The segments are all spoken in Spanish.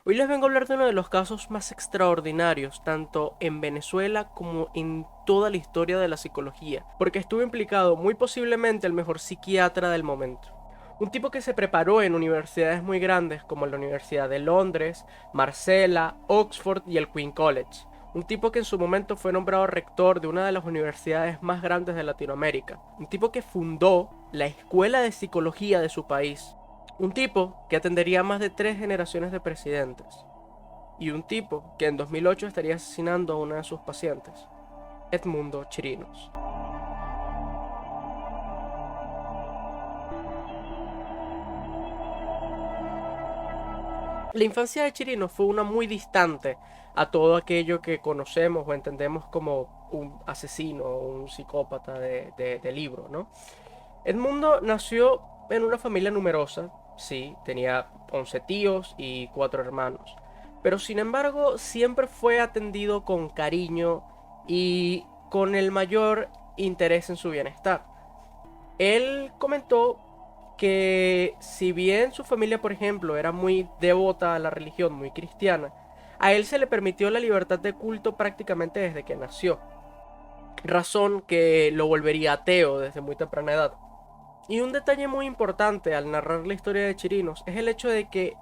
Hoy les vengo a hablar de uno de los casos más extraordinarios, tanto en Venezuela como en toda la historia de la psicología, porque estuvo implicado muy posiblemente el mejor psiquiatra del momento. Un tipo que se preparó en universidades muy grandes como la Universidad de Londres, Marsella, Oxford y el Queen College. Un tipo que en su momento fue nombrado rector de una de las universidades más grandes de Latinoamérica. Un tipo que fundó la escuela de psicología de su país. Un tipo que atendería a más de 3 generaciones de presidentes. Y un tipo que en 2008 estaría asesinando a una de sus pacientes, Edmundo Chirinos. La infancia de Chirinos fue una muy distante a todo aquello que conocemos o entendemos como un asesino o un psicópata de libro, ¿no? Edmundo nació en una familia numerosa, sí, tenía 11 tíos y 4 hermanos, pero sin embargo siempre fue atendido con cariño y con el mayor interés en su bienestar. Él comentó que si bien su familia, por ejemplo, era muy devota a la religión, muy cristiana, a él se le permitió la libertad de culto prácticamente desde que nació, razón que lo volvería ateo desde muy temprana edad. Y un detalle muy importante al narrar la historia de Chirinos es el hecho de que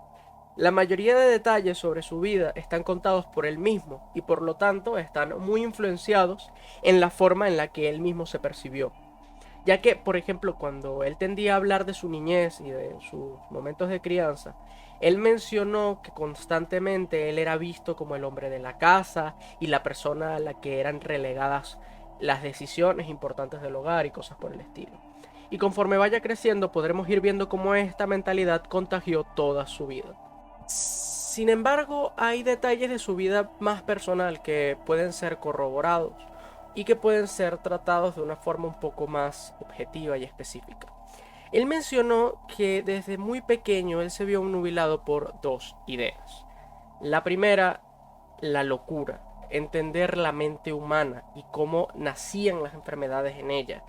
la mayoría de detalles sobre su vida están contados por él mismo y por lo tanto están muy influenciados en la forma en la que él mismo se percibió. Ya que, por ejemplo, cuando él tendía a hablar de su niñez y de sus momentos de crianza, él mencionó que constantemente él era visto como el hombre de la casa y la persona a la que eran relegadas las decisiones importantes del hogar y cosas por el estilo. Y conforme vaya creciendo podremos ir viendo cómo esta mentalidad contagió toda su vida. Sin embargo, hay detalles de su vida más personal que pueden ser corroborados y que pueden ser tratados de una forma un poco más objetiva y específica. Él mencionó que desde muy pequeño él se vio nubilado por dos ideas. La primera, la locura, entender la mente humana y cómo nacían las enfermedades en ella,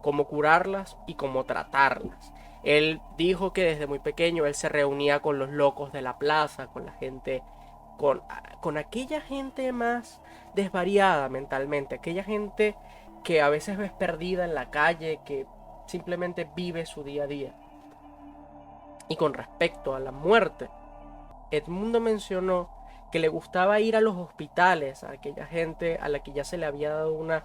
cómo curarlas y cómo tratarlas. Él dijo que desde muy pequeño él se reunía con los locos de la plaza, con la gente, con aquella gente más desvariada mentalmente, aquella gente que a veces ves perdida en la calle, que simplemente vive su día a día. Y con respecto a la muerte, Edmundo mencionó que le gustaba ir a los hospitales, a aquella gente a la que ya se le había dado una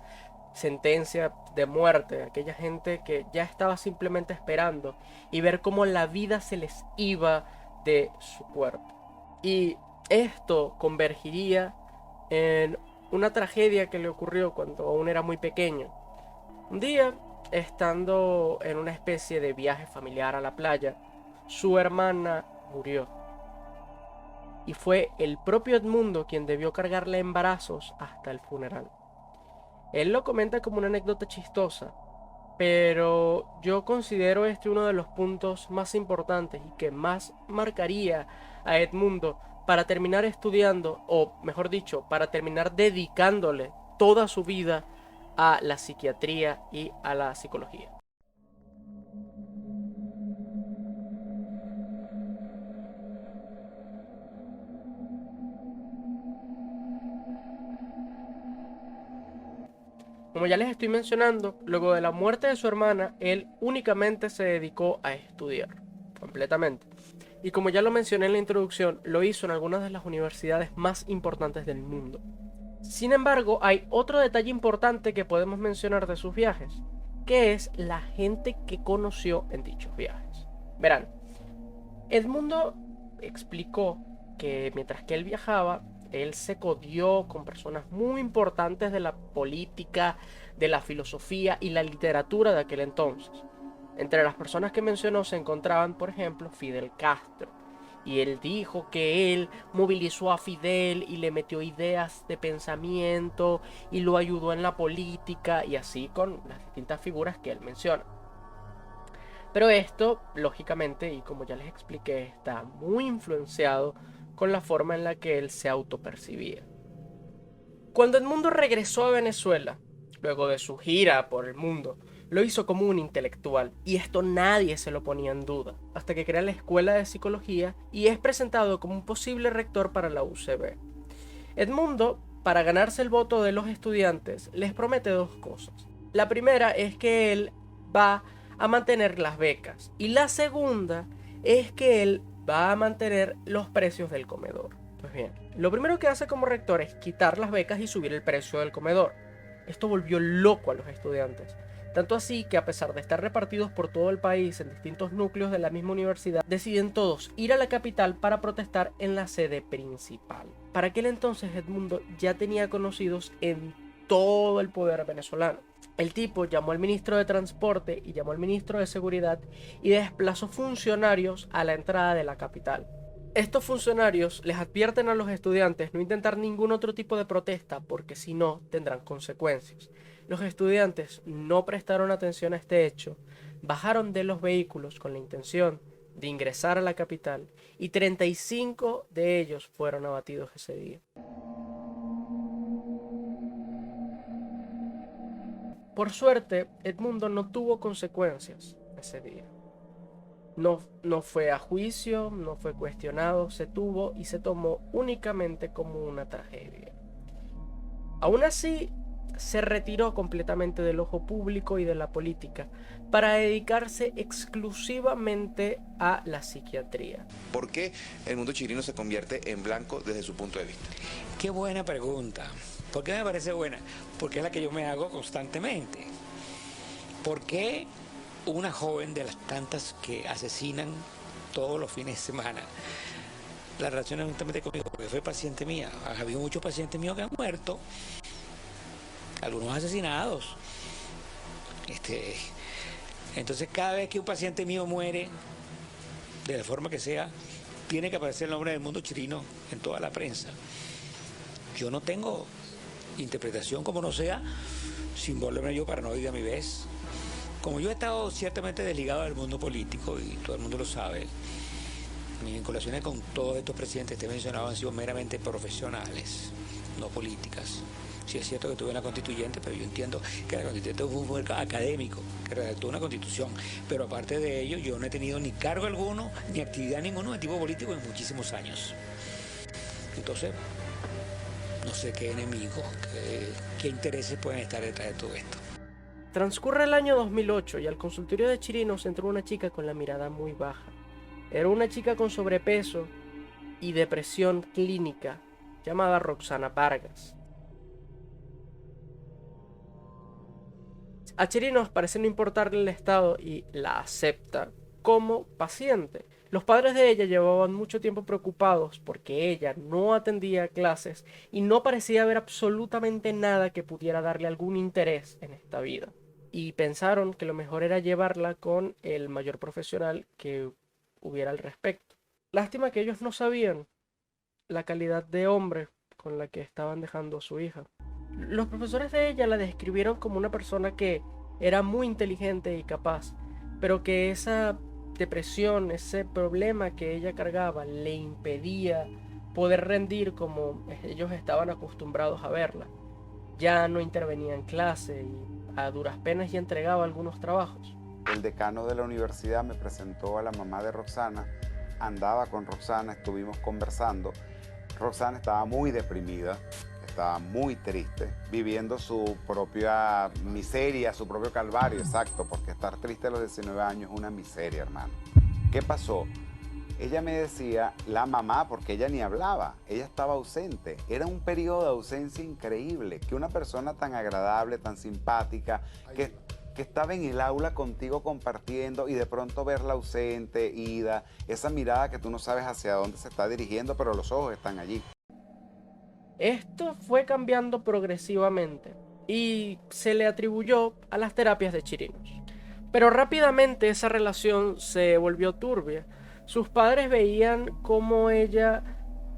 sentencia de muerte, a aquella gente que ya estaba simplemente esperando y ver cómo la vida se les iba de su cuerpo. Y esto convergiría en una tragedia que le ocurrió cuando aún era muy pequeño. Un día, estando en una especie de viaje familiar a la playa, su hermana murió y fue el propio Edmundo quien debió cargarla en brazos hasta el funeral. Él lo comenta como una anécdota chistosa, pero yo considero este uno de los puntos más importantes y que más marcaría a Edmundo para terminar estudiando, o mejor dicho, para terminar dedicándole toda su vida a la psiquiatría y a la psicología. Como ya les estoy mencionando, luego de la muerte de su hermana, él únicamente se dedicó a estudiar, completamente. Y como ya lo mencioné en la introducción, lo hizo en algunas de las universidades más importantes del mundo. Sin embargo, hay otro detalle importante que podemos mencionar de sus viajes, que es la gente que conoció en dichos viajes. Verán, Edmundo explicó que mientras que él viajaba, él se codió con personas muy importantes de la política, de la filosofía y la literatura de aquel entonces. Entre las personas que mencionó se encontraban, por ejemplo, Fidel Castro. Y él dijo que él movilizó a Fidel y le metió ideas de pensamiento y lo ayudó en la política y así con las distintas figuras que él menciona. Pero esto, lógicamente, y como ya les expliqué, está muy influenciado con la forma en la que él se autopercibía. Cuando Edmundo regresó a Venezuela, luego de su gira por el mundo, Lo hizo como un intelectual, y esto nadie se lo ponía en duda, hasta que crea la Escuela de Psicología y es presentado como un posible rector para la UCB. Edmundo, para ganarse el voto de los estudiantes, les promete dos cosas. La primera es que él va a mantener las becas, y la segunda es que él va a mantener los precios del comedor. Pues bien, lo primero que hace como rector es quitar las becas y subir el precio del comedor. Esto volvió loco a los estudiantes. Tanto así que, a pesar de estar repartidos por todo el país en distintos núcleos de la misma universidad, deciden todos ir a la capital para protestar en la sede principal. Para aquel entonces Edmundo ya tenía conocidos en todo el poder venezolano. El tipo llamó al ministro de Transporte y llamó al ministro de Seguridad y desplazó funcionarios a la entrada de la capital. Estos funcionarios les advierten a los estudiantes no intentar ningún otro tipo de protesta porque si no tendrán consecuencias. Los estudiantes no prestaron atención a este hecho, bajaron de los vehículos con la intención de ingresar a la capital y 35 de ellos fueron abatidos ese día. Por suerte, Edmundo no tuvo consecuencias ese día. No fue a juicio, no fue cuestionado, se tuvo y se tomó únicamente como una tragedia. Aún así, se retiró completamente del ojo público y de la política para dedicarse exclusivamente a la psiquiatría. ¿Por qué el mundo chirino se convierte en blanco desde su punto de vista? Qué buena pregunta. ¿Por qué me parece buena? Porque es la que yo me hago constantemente. ¿Por qué una joven de las tantas que asesinan todos los fines de semana la relaciona justamente conmigo? Porque fue paciente mía. Ha habido muchos pacientes míos que han muerto, algunos asesinados. Entonces cada vez que un paciente mío muere, de la forma que sea, tiene que aparecer el nombre del mundo chirino en toda la prensa. Yo no tengo interpretación como no sea, sin volverme yo paranoide a mi vez. Como yo he estado ciertamente desligado del mundo político, y todo el mundo lo sabe, mis vinculaciones con todos estos presidentes que te he mencionado han sido meramente profesionales, no políticas. Sí es cierto que tuve una constituyente, pero yo entiendo que la constituyente fue un académico que redactó una constitución. Pero aparte de ello, yo no he tenido ni cargo alguno, ni actividad ninguna de tipo político en muchísimos años. Entonces, no sé qué enemigos, qué intereses pueden estar detrás de todo esto. Transcurre el año 2008 y al consultorio de Chirinos entró una chica con la mirada muy baja. Era una chica con sobrepeso y depresión clínica llamada Roxana Vargas. A Chirinos parece no importarle el estado y la acepta como paciente. Los padres de ella llevaban mucho tiempo preocupados porque ella no atendía clases y no parecía haber absolutamente nada que pudiera darle algún interés en esta vida. Y pensaron que lo mejor era llevarla con el mayor profesional que hubiera al respecto. Lástima que ellos no sabían la calidad de hombre con la que estaban dejando a su hija. Los profesores de ella la describieron como una persona que era muy inteligente y capaz, pero que esa depresión, ese problema que ella cargaba, le impedía poder rendir como ellos estaban acostumbrados a verla. Ya no intervenía en clase y a duras penas ya entregaba algunos trabajos. El decano de la universidad me presentó a la mamá de Roxana, andaba con Roxana, estuvimos conversando. Roxana estaba muy deprimida, estaba muy triste, viviendo su propia miseria, su propio calvario, exacto, porque estar triste a los 19 años es una miseria, hermano. ¿Qué pasó? Ella me decía, la mamá, porque ella ni hablaba, ella estaba ausente. Era un periodo de ausencia increíble, que una persona tan agradable, tan simpática, que estaba en el aula contigo compartiendo y de pronto verla ausente, ida, esa mirada que tú no sabes hacia dónde se está dirigiendo, pero los ojos están allí. Esto fue cambiando progresivamente y se le atribuyó a las terapias de Chirinos. Pero rápidamente esa relación se volvió turbia. Sus padres veían cómo ella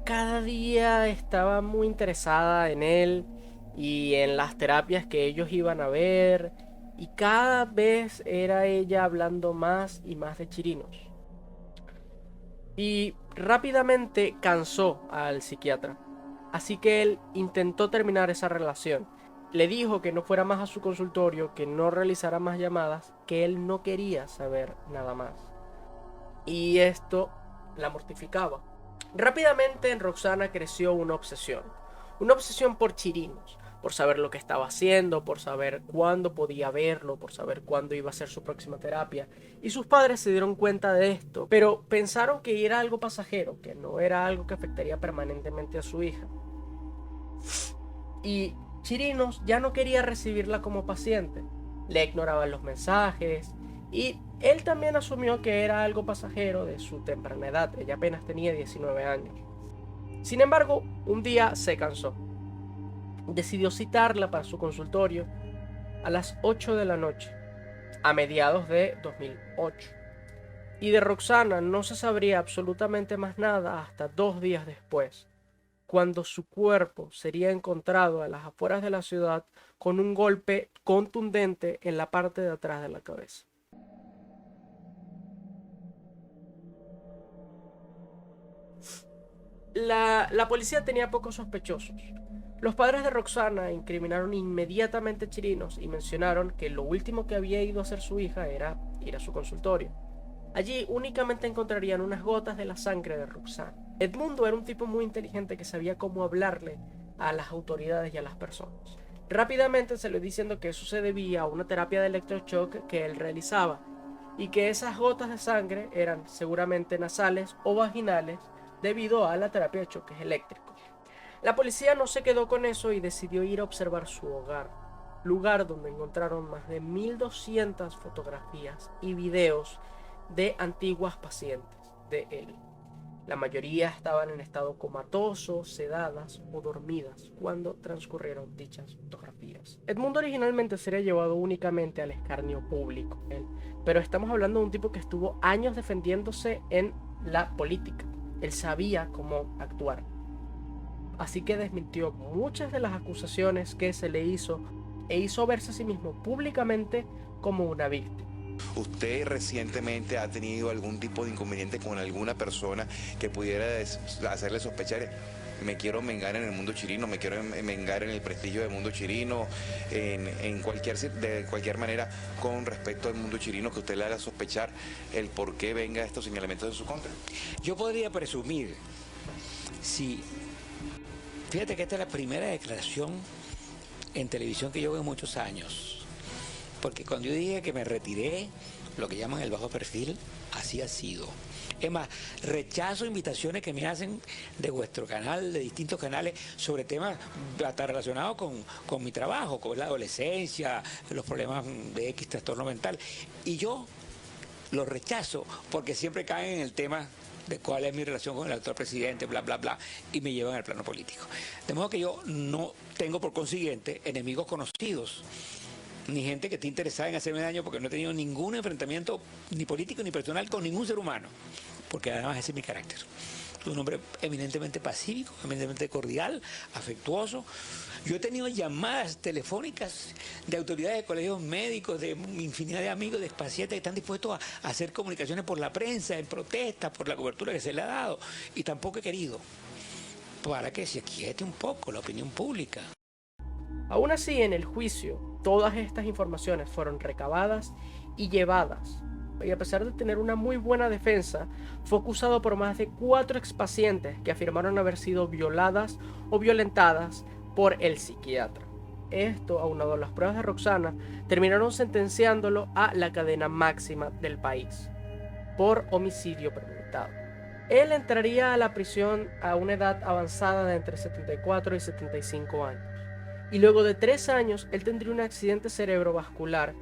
cada día estaba muy interesada en él y en las terapias que ellos iban a ver, y cada vez era ella hablando más y más de Chirinos. Y rápidamente cansó al psiquiatra, así que él intentó terminar esa relación Le dijo que no fuera más a su consultorio, que no realizara más llamadas, que él no quería saber nada más. Y esto la mortificaba. Rápidamente en Roxana creció una obsesión por Chirinos, por saber lo que estaba haciendo, por saber cuándo podía verlo, por saber cuándo iba a ser su próxima terapia. Y sus padres se dieron cuenta de esto, pero pensaron que era algo pasajero, que no era algo que afectaría permanentemente a su hija. Y Chirinos ya no quería recibirla como paciente, le ignoraban los mensajes y él también asumió que era algo pasajero de su temprana edad, ella apenas tenía 19 años. Sin embargo, un día se cansó. Decidió citarla para su consultorio a las 8 de la noche, a mediados de 2008. Y de Roxana no se sabría absolutamente más nada hasta 2 días después, cuando su cuerpo sería encontrado a las afueras de la ciudad con un golpe contundente en la parte de atrás de la cabeza. La policía tenía pocos sospechosos. Los padres de Roxana incriminaron inmediatamente a Chirinos y mencionaron que lo último que había ido a hacer su hija era ir a su consultorio. Allí únicamente encontrarían unas gotas de la sangre de Roxana. Edmundo era un tipo muy inteligente que sabía cómo hablarle a las autoridades y a las personas. Rápidamente se le diciendo que eso se debía a una terapia de electroshock que él realizaba y que esas gotas de sangre eran seguramente nasales o vaginales debido a la terapia de choques eléctricos. La policía no se quedó con eso y decidió ir a observar su hogar, lugar donde encontraron más de 1200 fotografías y videos de antiguas pacientes de él. La mayoría estaban en estado comatoso, sedadas o dormidas cuando transcurrieron dichas fotografías. Edmundo originalmente sería llevado únicamente al escarnio público, pero estamos hablando de un tipo que estuvo años defendiéndose en la política. Él sabía cómo actuar. Así que desmintió muchas de las acusaciones que se le hizo e hizo verse a sí mismo públicamente como una víctima. ¿Usted recientemente ha tenido algún tipo de inconveniente con alguna persona que pudiera hacerle sospechar? Me quiero vengar en el mundo chirino, me quiero vengar en el prestigio del mundo chirino, de cualquier manera con respecto al mundo chirino, que usted le haga sospechar el por qué venga estos señalamientos en su contra. Yo podría presumir, si, fíjate que esta es la primera declaración en televisión que yo hago en muchos años. Porque cuando yo dije que me retiré, lo que llaman el bajo perfil, así ha sido. Es más, rechazo invitaciones que me hacen de vuestro canal, de distintos canales, sobre temas hasta relacionados con mi trabajo, con la adolescencia, los problemas de X trastorno mental. Y yo los rechazo porque siempre caen en el tema de cuál es mi relación con el actual presidente, bla, bla, bla, y me llevan al plano político. De modo que yo no tengo, por consiguiente, enemigos conocidos, ni gente que esté interesada en hacerme daño, porque no he tenido ningún enfrentamiento ni político ni personal con ningún ser humano, porque además ese es mi carácter. Soy un hombre eminentemente pacífico, eminentemente cordial, afectuoso. Yo he tenido llamadas telefónicas de autoridades de colegios médicos, de infinidad de amigos, de pacientes que están dispuestos a hacer comunicaciones por la prensa, en protesta por la cobertura que se le ha dado, y tampoco he querido, para que se aquiete un poco la opinión pública. Aún así, en el juicio, todas estas informaciones fueron recabadas y llevadas. Y a pesar de tener una muy buena defensa, fue acusado por más de 4 expacientes que afirmaron haber sido violadas o violentadas por el psiquiatra. Esto, aunado a las pruebas de Roxana, terminaron sentenciándolo a la cadena máxima del país por homicidio premeditado. Él entraría a la prisión a una edad avanzada de entre 74 y 75 años. Y luego de 3 años, él tendría un accidente cerebrovascular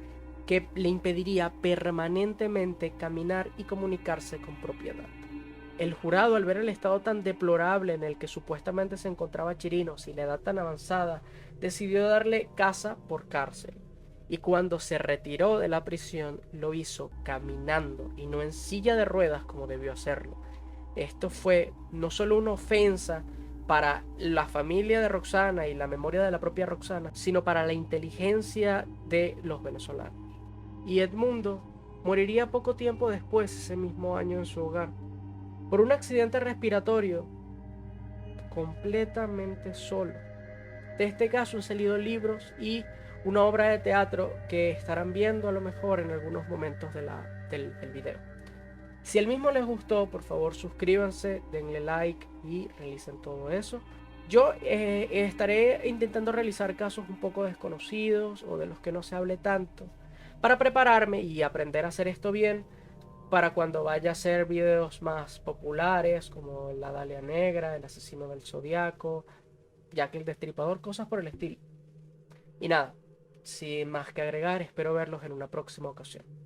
que le impediría permanentemente caminar y comunicarse con propiedad. El jurado, al ver el estado tan deplorable en el que supuestamente se encontraba Chirinos y la edad tan avanzada, decidió darle casa por cárcel. Y cuando se retiró de la prisión, lo hizo caminando y no en silla de ruedas como debió hacerlo. Esto fue no solo una ofensa para la familia de Roxana y la memoria de la propia Roxana, sino para la inteligencia de los venezolanos. Y Edmundo moriría poco tiempo después, ese mismo año, en su hogar, por un accidente respiratorio, completamente solo, De este caso han salido libros y una obra de teatro que estarán viendo a lo mejor en algunos momentos del video. Si el mismo les gustó, por favor suscríbanse, denle like y realicen todo eso. Yo estaré intentando realizar casos un poco desconocidos o de los que no se hable tanto para prepararme y aprender a hacer esto bien para cuando vaya a hacer videos más populares como la Dalia Negra, el asesino del Zodiaco, Jack el Destripador, cosas por el estilo. Y nada, sin más que agregar, espero verlos en una próxima ocasión.